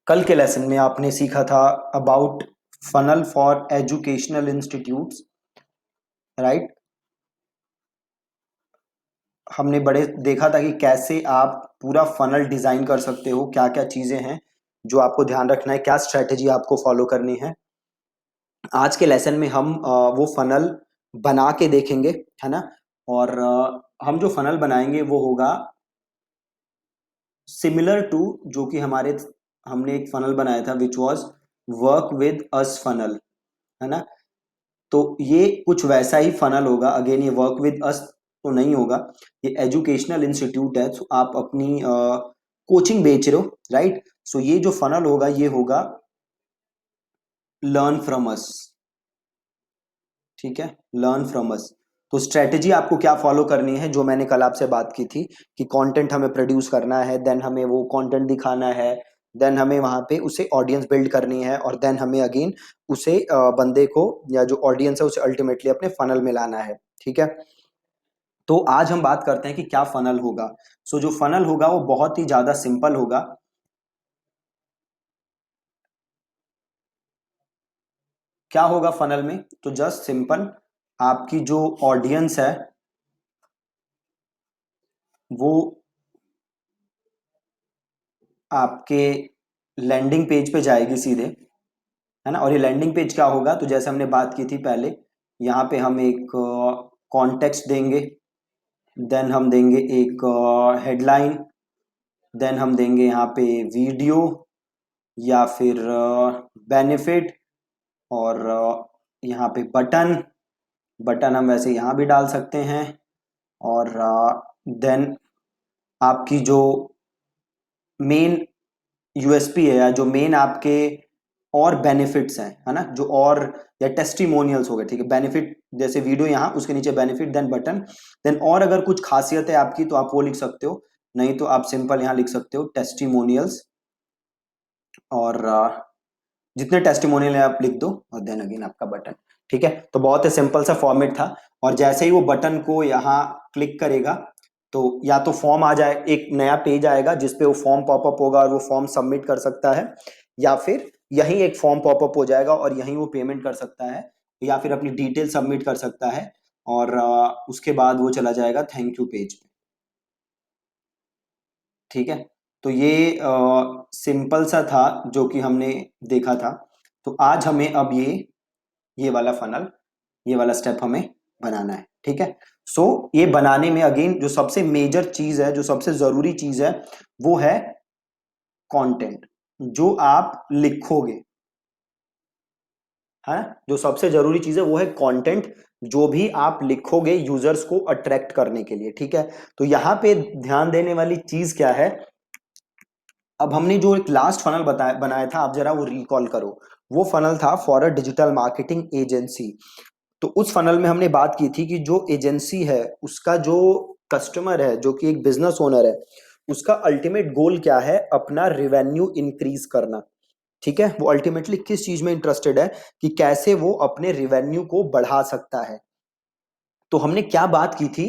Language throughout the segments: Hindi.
कल के लेसन में आपने सीखा था about funnel for educational institutes, right. हमने बड़े देखा था कि कैसे आप पूरा फनल डिजाइन कर सकते हो, क्या क्या चीजें हैं जो आपको ध्यान रखना है, क्या स्ट्रेटेजी आपको फॉलो करनी है। आज के लेसन में हम वो फनल बना के देखेंगे, है ना। और हम जो फनल बनाएंगे वो होगा सिमिलर टू जो कि हमारे हमने एक फनल बनाया था which was work with us funnel, है ना। तो ये कुछ वैसा ही फनल होगा। अगेन ये वर्क विद अस तो नहीं होगा, ये एजुकेशनल इंस्टीट्यूट है, तो आप अपनी कोचिंग बेच रहे हो, राइट। सो ये जो फनल होगा ये होगा लर्न फ्रॉम अस, ठीक है, लर्न फ्रॉम अस। तो स्ट्रेटेजी आपको क्या फॉलो करनी है, जो मैंने कल आपसे बात की थी कि कंटेंट हमें प्रोड्यूस करना है, देन हमें वो कंटेंट दिखाना है, देन हमें वहां पे उसे ऑडियंस बिल्ड करनी है, और देन हमें अगेन उसे बंदे को या जो ऑडियंस है उसे अल्टीमेटली अपने फनल में लाना है, ठीक है। तो आज हम बात करते हैं कि क्या फनल होगा। सो जो फनल होगा वो बहुत ही ज्यादा सिंपल होगा। क्या होगा फनल में, तो जस्ट सिंपल, आपकी जो ऑडियंस है वो आपके लैंडिंग पेज पे जाएगी सीधे, है ना। और ये लैंडिंग पेज क्या होगा, तो जैसे हमने बात की थी पहले, यहाँ पे हम एक कॉन्टेक्स्ट देंगे, देन हम देंगे एक हेडलाइन, देन हम देंगे यहाँ पे वीडियो या फिर बेनिफिट, और यहाँ पे बटन, बटन हम वैसे यहाँ भी डाल सकते हैं। और देन आपकी जो मेन यूएसपी है, या जो मेन आपके और बेनिफिट्स हैं, है ना, जो और या टेस्टिमोनियल्स हो गए, ठीक है। बेनिफिट जैसे वीडियो यहाँ, उसके नीचे बेनिफिट, देन बटन, देन और अगर कुछ खासियत है आपकी तो आप वो लिख सकते हो, नहीं तो आप सिंपल यहाँ लिख सकते हो टेस्टिमोनियल्स। और जितने टेस्टिमोनियल है आप लिख दो, और देन अगेन आपका बटन, ठीक है। तो बहुत ही सिंपल सा फॉर्मेट था। और जैसे ही वो बटन को यहाँ क्लिक करेगा तो या तो फॉर्म आ जाए, एक नया पेज आएगा जिसपे वो फॉर्म पॉपअप होगा और वो फॉर्म सबमिट कर सकता है, या फिर यहीं एक फॉर्म पॉपअप हो जाएगा और यहीं वो पेमेंट कर सकता है, या फिर अपनी डिटेल सबमिट कर सकता है। और उसके बाद वो चला जाएगा थैंक यू पेज पे, ठीक है। तो ये सिंपल सा था जो कि हमने देखा था। तो आज हमें अब ये वाला फनल, ये वाला स्टेप हमें बनाना है, ठीक है। सो ये बनाने में अगेन जो सबसे मेजर चीज है, जो सबसे जरूरी चीज है, वो है कंटेंट, जो आप लिखोगे, है। जो सबसे जरूरी चीज है वो है कंटेंट, जो भी आप लिखोगे यूजर्स को अट्रैक्ट करने के लिए, ठीक है। तो यहां पे ध्यान देने वाली चीज क्या है, अब हमने जो एक लास्ट फनल बताया बनाया था, आप जरा वो रिकॉल करो। वो फनल था for a digital marketing agency. तो उस फनल में हमने बात की थी कि जो एजेंसी है उसका जो कस्टमर है, जो कि एक बिजनेस ओनर है, उसका अल्टीमेट गोल क्या है, अपना रिवेन्यू इंक्रीज करना, ठीक है। वो अल्टीमेटली किस चीज में इंटरेस्टेड है, कि कैसे वो अपने रिवेन्यू को बढ़ा सकता है। तो हमने क्या बात की थी,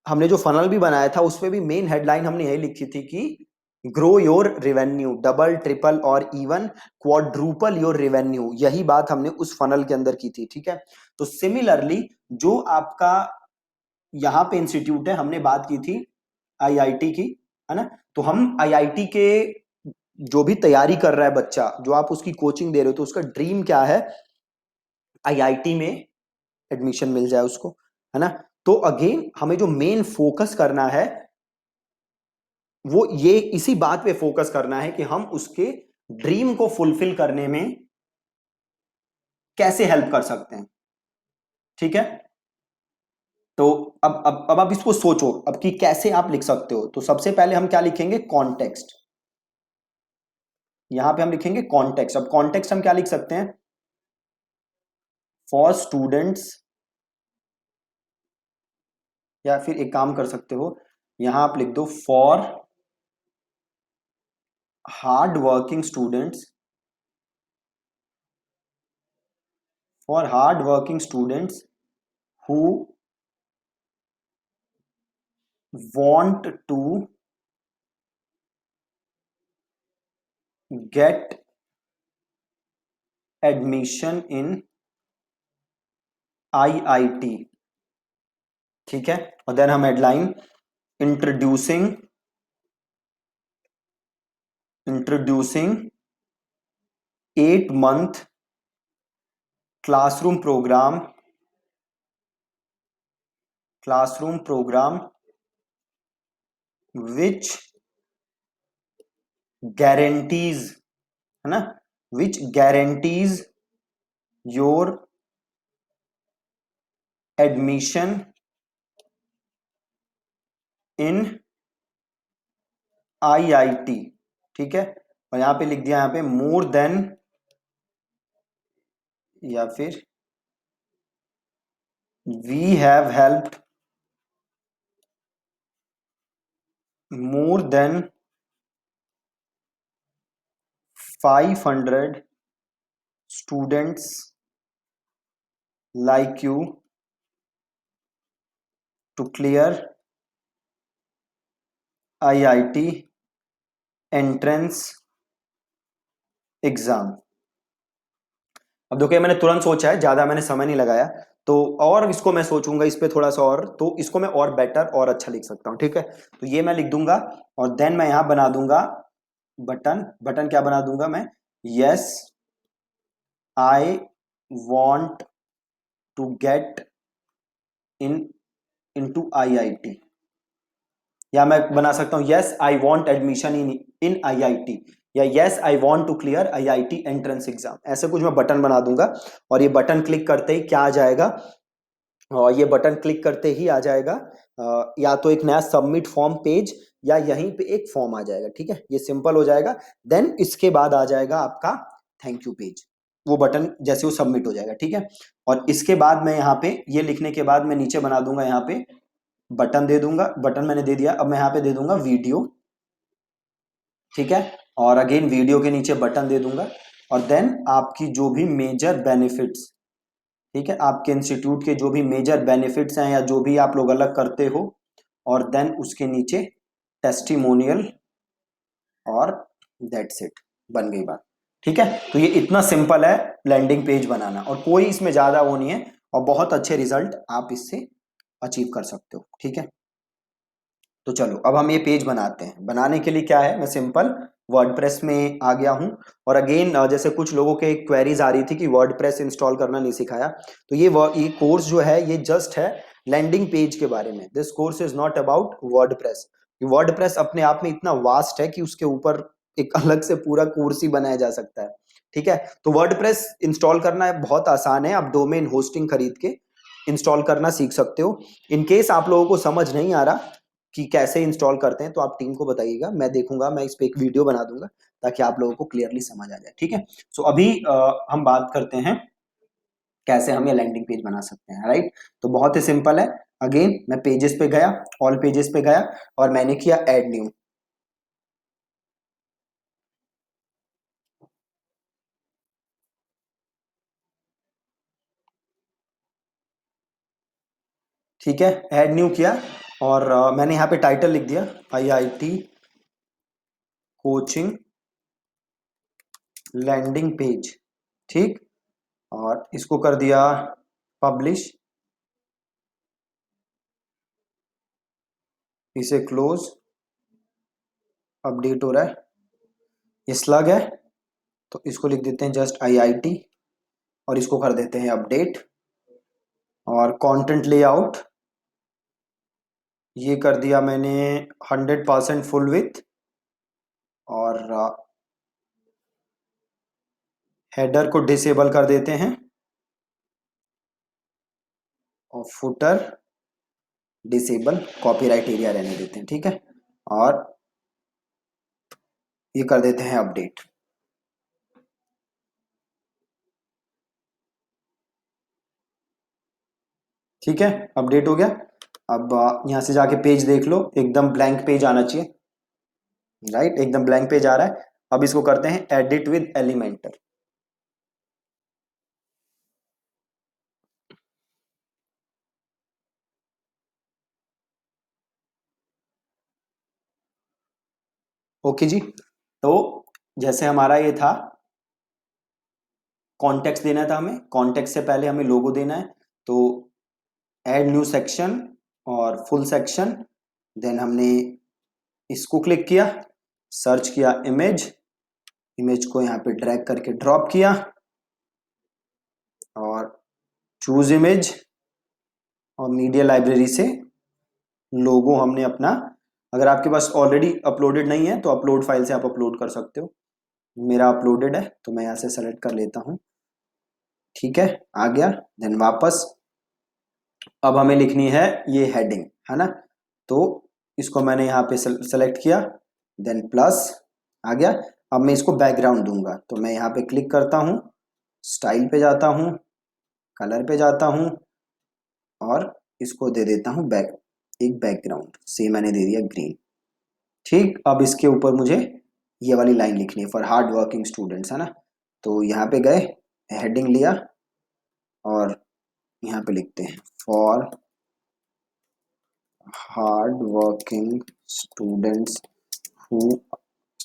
हमने जो फनल भी बनाया था उसमें भी मेन हेडलाइन हमने यही लिखी थी कि grow your revenue, double triple और इवन क्वाड्रूपल योर रिवेन्यू, यही बात हमने उस फनल के अंदर की थी, ठीक है। तो सिमिलरली जो आपका यहाँ पे इंस्टीट्यूट है, हमने बात की थी आईआईटी की, है ना। तो हम आईआईटी के जो भी तैयारी कर रहा है बच्चा, जो आप उसकी कोचिंग दे रहे हो, तो उसका ड्रीम क्या है, आईआईटी में एडमिशन मिल जाए उसको, है ना। तो अगेन हमें जो मेन फोकस करना है वो ये इसी बात पे फोकस करना है कि हम उसके ड्रीम को फुलफिल करने में कैसे हेल्प कर सकते हैं, ठीक है। तो अब आप इसको सोचो अब कि कैसे आप लिख सकते हो। तो सबसे पहले हम क्या लिखेंगे, कॉन्टेक्स्ट। यहां पे हम लिखेंगे कॉन्टेक्स्ट। अब कॉन्टेक्स्ट हम क्या लिख सकते हैं, फॉर स्टूडेंट्स, या फिर एक काम कर सकते हो, यहां आप लिख दो for hard working students, for hard working students who want to get admission in IIT, ठीक है। और देन हम headline introducing introducing 8 month classroom program which guarantees, है ना, which guarantees your admission in IIT, ठीक है। और यहां पे लिख दिया, यहां पे मोर देन, या फिर we have helped more than 500 students like you to clear IIT entrance exam. अब देखिए मैंने तुरंत सोचा है, ज्यादा मैंने समय नहीं लगाया, तो और इसको मैं सोचूंगा इस पे थोड़ा सा, और तो इसको मैं और बेटर और अच्छा लिख सकता हूं, ठीक है। तो ये मैं लिख दूंगा, और देन मैं यहां बना दूंगा बटन। बटन क्या बना दूंगा मैं? Yes I want to get in into IIT, या मैं बना सकता हूं yes I want admission in IIT, या yes I want to clear IIT entrance exam, ऐसे कुछ मैं बटन बना दूंगा। और ये बटन क्लिक करते ही क्या आ जाएगा? और ये बटन क्लिक करते ही आ जाएगा या तो एक नया सबमिट फॉर्म पेज, या यहीं पे एक फॉर्म आ जाएगा, ठीक है। ये सिंपल हो जाएगा। देन इसके बाद आ जाएगा आपका थैंक यू पेज, वो बटन जैसे वो सबमिट हो जाएगा, ठीक है। और इसके बाद मैं यहाँ पे ये लिखने के बाद मैं नीचे बना दूंगा, यहाँ पे बटन दे दूंगा। बटन मैंने दे दिया, अब मैं यहाँ पे दे दूंगा वीडियो, ठीक है। और अगेन वीडियो के नीचे बटन दे दूंगा। और देन आपकी जो भी मेजर बेनिफिट्स, ठीक है, आपके इंस्टीट्यूट के जो भी मेजर बेनिफिट्स हैं, या जो भी आप लोग अलग करते हो, और देन उसके नीचे टेस्टिमोनियल, और दैट्स इट, बन गई बात, ठीक है। तो ये इतना सिंपल है लैंडिंग पेज बनाना, और कोई इसमें ज्यादा वो नहीं है, और बहुत अच्छे रिजल्ट आप इससे अचीव कर सकते हो, ठीक है। तो चलो अब हम ये पेज बनाते हैं। बनाने के लिए क्या है, मैं सिंपल वर्डप्रेस में आ गया हूं। और अगेन जैसे कुछ लोगों के क्वेरीज आ रही थी कि वर्डप्रेस इंस्टॉल करना नहीं सिखाया, तो ये कोर्स जो है ये जस्ट है लैंडिंग पेज के बारे में। This course is not about WordPress. WordPress अपने आप में इतना वास्ट है कि उसके ऊपर एक अलग से पूरा कोर्स ही बनाया जा सकता है, ठीक है। तो वर्डप्रेस इंस्टॉल करना बहुत आसान है, आप डोमेन होस्टिंग खरीद के इंस्टॉल करना सीख सकते हो। इन केस आप लोगों को समझ नहीं आ रहा कि कैसे इंस्टॉल करते हैं, तो आप टीम को बताइएगा, मैं देखूंगा, मैं इस पे एक वीडियो बना दूंगा ताकि आप लोगों को क्लियरली समझ आ जाए, ठीक है। सो अभी हम बात करते हैं कैसे हम ये लैंडिंग पेज बना सकते हैं, राइट। तो बहुत ही सिंपल है। अगेन मैं पेजेस पे गया, ऑल पेजेस पे गया, और मैंने किया ऐड न्यू, ठीक है। ऐड न्यू किया, और मैंने यहाँ पे टाइटल लिख दिया IIT कोचिंग लैंडिंग पेज, ठीक। और इसको कर दिया पब्लिश, इसे क्लोज, अपडेट हो रहा है, ये स्लग है, तो इसको लिख देते हैं जस्ट IIT, और इसको कर देते हैं अपडेट। और कंटेंट लेआउट ये कर दिया मैंने 100% फुल विथ, और हेडर को डिसेबल कर देते हैं, और फुटर डिसेबल, कॉपीराइट एरिया रहने देते हैं, ठीक है। और ये कर देते हैं अपडेट, ठीक है। अपडेट हो गया। अब यहाँ से जाके पेज देख लो, एकदम ब्लैंक पेज आना चाहिए, राइट, एकदम ब्लैंक पेज आ रहा है। अब इसको करते हैं एडिट विद एलिमेंटर, ओके जी। तो जैसे हमारा ये था, कॉन्टेक्स्ट देना था हमें, कॉन्टेक्स्ट से पहले हमें लोगो देना है, तो ऐड न्यू सेक्शन और फुल सेक्शन, देन हमने इसको क्लिक किया, सर्च किया इमेज, इमेज को यहाँ पे ड्रैग करके ड्रॉप किया और चूज इमेज, और मीडिया लाइब्रेरी से लोगो हमने अपना, अगर आपके पास ऑलरेडी अपलोडेड नहीं है तो अपलोड फाइल से आप अपलोड कर सकते हो, मेरा अपलोडेड है तो मैं यहाँ से सेलेक्ट कर लेता हूँ। ठीक है, आ गया। देन वापस अब हमें लिखनी है ये हेडिंग, है ना, तो इसको मैंने यहाँ पे सेलेक्ट किया, देन प्लस, आ गया। अब मैं इसको बैकग्राउंड दूंगा, तो मैं यहाँ पे क्लिक करता हूँ, स्टाइल पे जाता हूँ, कलर पे जाता हूँ और इसको दे देता हूँ एक बैकग्राउंड, से मैंने दे दिया ग्रीन। ठीक, अब इसके ऊपर मुझे ये वाली लाइन लिखनी है, फॉर हार्ड वर्किंग स्टूडेंट्स, है ना, तो यहाँ पे गए, हेडिंग लिया और यहाँ पे लिखते हैं for hard working students who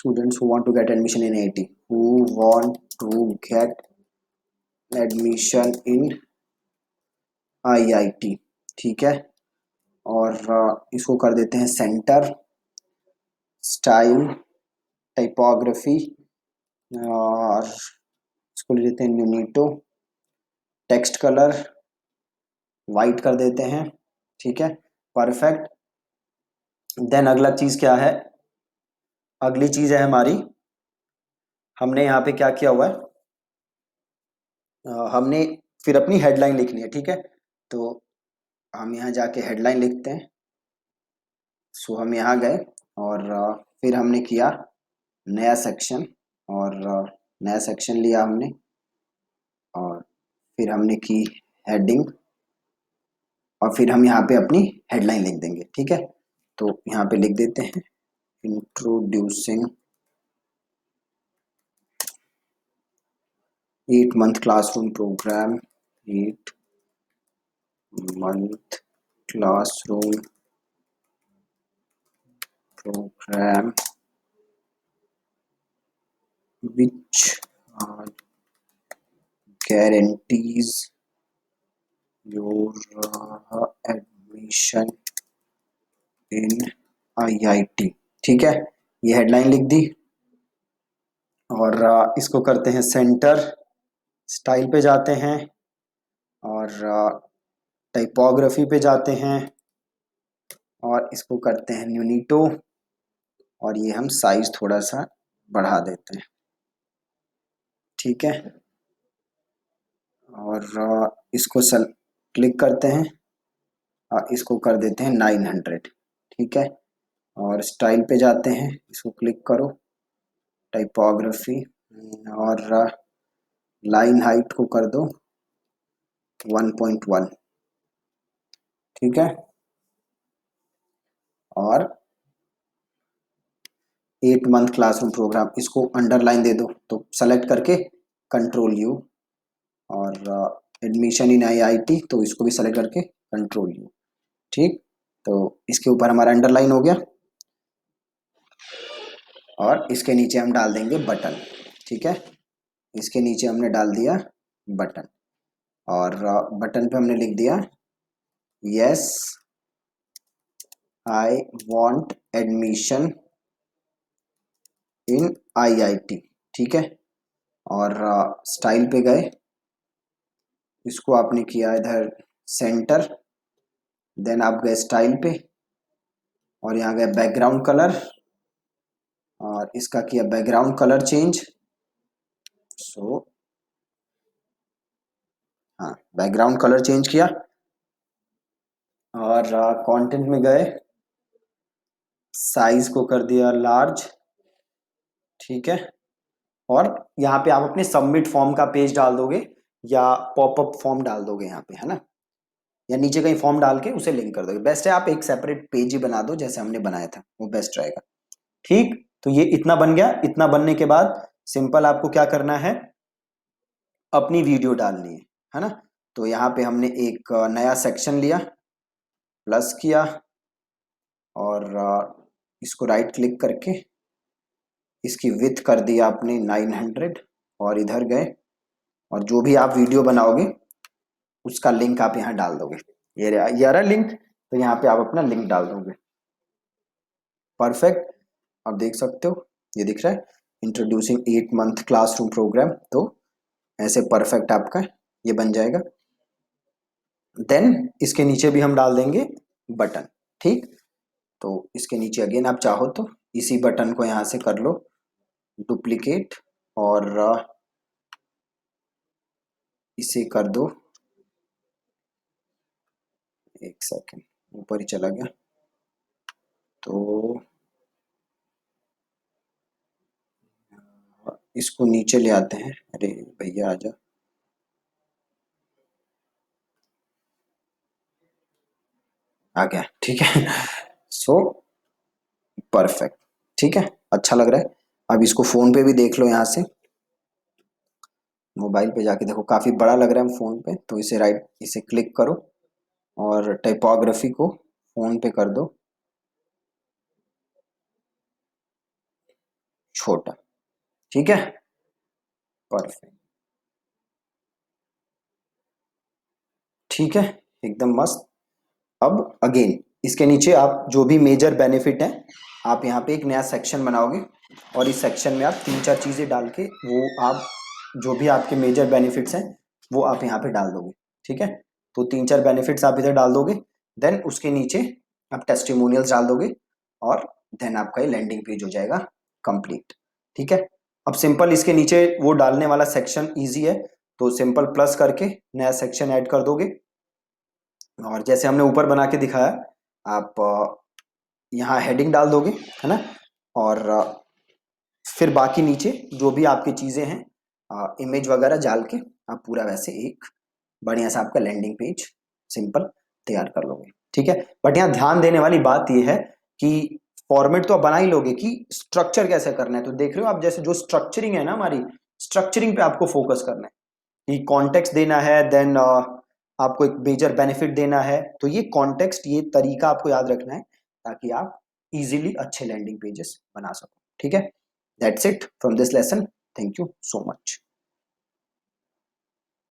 who want to get admission in IIT, who want to get admission in IIT। ठीक है, और इसको कर देते हैं सेंटर, स्टाइल, टाइपोग्राफी, और इसको ले लेते हैं न्यूनीटो, टेक्स्ट कलर वाइट कर देते हैं। ठीक है, परफेक्ट। देन अगला चीज क्या है, अगली चीज है हमारी, हमने यहाँ पे क्या किया हुआ है, हमने फिर अपनी हेडलाइन लिखनी है। ठीक है, तो हम यहाँ जाके हेडलाइन लिखते हैं। सो हम यहाँ गए और फिर हमने किया नया सेक्शन, और नया सेक्शन लिया हमने, और फिर हमने की हेडिंग, और फिर हम यहाँ पे अपनी हेडलाइन लिख देंगे। ठीक है, तो यहाँ पे लिख देते हैं introducing 8 month classroom program, 8 month classroom program which guarantees your admission in IIT। ठीक है, ये हेडलाइन लिख दी, और इसको करते हैं सेंटर, स्टाइल पे जाते हैं और टाइपोग्राफी पे जाते हैं और इसको करते हैं न्यूनीटो, और ये हम साइज थोड़ा सा बढ़ा देते हैं। ठीक है, और इसको क्लिक करते हैं और इसको कर देते हैं 900। ठीक है, और स्टाइल पे जाते हैं, इसको क्लिक करो, टाइपोग्राफी, और लाइन हाइट को कर दो 1.1। ठीक है, और 8 month क्लासरूम प्रोग्राम, इसको अंडरलाइन दे दो, तो सेलेक्ट करके कंट्रोल यू, और एडमिशन इन IIT, तो इसको भी सेलेक्ट करके कंट्रोल यू। ठीक, तो इसके ऊपर हमारा अंडरलाइन हो गया, और इसके नीचे हम डाल देंगे बटन। ठीक है, इसके नीचे हमने डाल दिया बटन, और बटन पे हमने लिख दिया yes I want admission in IIT। ठीक है, और स्टाइल पे गए, इसको आपने किया इधर सेंटर, देन आप गए स्टाइल पे और यहाँ गए बैकग्राउंड कलर, और इसका किया बैकग्राउंड कलर चेंज। सो हाँ, बैकग्राउंड कलर चेंज किया, और कंटेंट में गए, साइज को कर दिया लार्ज। ठीक है, और यहाँ पे आप अपने सबमिट फॉर्म का पेज डाल दोगे या पॉपअप फॉर्म डाल दोगे यहाँ पे, है ना, या नीचे कहीं फॉर्म डाल के उसे लिंक कर दोगे। बेस्ट है आप एक सेपरेट पेज ही बना दो जैसे हमने बनाया था, वो बेस्ट रहेगा। ठीक, तो ये इतना बन गया। इतना बनने के बाद सिंपल आपको क्या करना है, अपनी वीडियो डालनी है ना, तो यहाँ पे हमने एक नया सेक्शन लिया, प्लस किया, और इसको राइट क्लिक करके इसकी विड्थ कर दिया आपने 900 और इधर गए और जो भी आप वीडियो बनाओगे उसका लिंक आप यहाँ डाल दोगे। ये रहा लिंक, तो यहाँ पे आप अपना लिंक डाल दोगे। परफेक्ट। आप देख सकते हो ये दिख रहा है इंट्रोड्यूसिंग 8 मंथ क्लासरूम प्रोग्राम। तो ऐसे परफेक्ट आपका ये बन जाएगा। देन इसके नीचे भी हम डाल देंगे बटन। ठीक, तो इसके नीचे अगेन आप चाहो तो इसी बटन को यहाँ से कर लो डुप्लीकेट और इसे कर दो, एक सेकेंड ऊपर ही चला गया, तो इसको नीचे ले आते हैं। अरे भैया आजा, आ गया। ठीक है सो परफेक्ट। ठीक है, अच्छा लग रहा है। अब इसको फोन पे भी देख लो, यहाँ से मोबाइल पे जाके देखो, काफी बड़ा लग रहा है फोन पे। तो इसे इसे क्लिक करो और टाइपोग्राफी को फोन पे कर दो छोटा। ठीक है, परफेक्ट। ठीक है, एकदम मस्त। अब अगेन इसके नीचे आप जो भी मेजर बेनिफिट है, आप यहाँ पे एक नया सेक्शन बनाओगे और इस सेक्शन में आप 3-4 चीजें डाल के वो आप जो भी आपके मेजर बेनिफिट्स हैं वो आप यहाँ पे डाल दोगे। ठीक है, तो 3-4 बेनिफिट्स आप इधर डाल दोगे। देन उसके नीचे आप टेस्टिमोनियल्स डाल दोगे और देन आपका ये लैंडिंग पेज हो जाएगा कंप्लीट। ठीक है, अब सिंपल इसके नीचे वो डालने वाला सेक्शन ईजी है, तो सिंपल प्लस करके नया सेक्शन ऐड कर दोगे और जैसे हमने ऊपर बना के दिखाया आप यहाँ हेडिंग डाल दोगे, है ना। और फिर बाकी नीचे जो भी आपकी चीज़ें हैं इमेज वगैरह डाल के आप पूरा वैसे एक बढ़िया सा आपका लैंडिंग पेज सिंपल तैयार कर लोगे। ठीक है, बट यहाँ ध्यान देने वाली बात यह है कि फॉर्मेट तो आप बना ही लोगे कि स्ट्रक्चर कैसे करना है। तो देख रहे हो आप, जैसे जो स्ट्रक्चरिंग है ना हमारी, स्ट्रक्चरिंग पे आपको फोकस करना है कि कॉन्टेक्स्ट देना है, देन आपको एक मेजर बेनिफिट देना है। तो ये कॉन्टेक्स्ट, ये तरीका आपको याद रखना है ताकि आप इजीली अच्छे लैंडिंग पेजेस बना सको। ठीक है, that's it from this lesson. Thank you so much.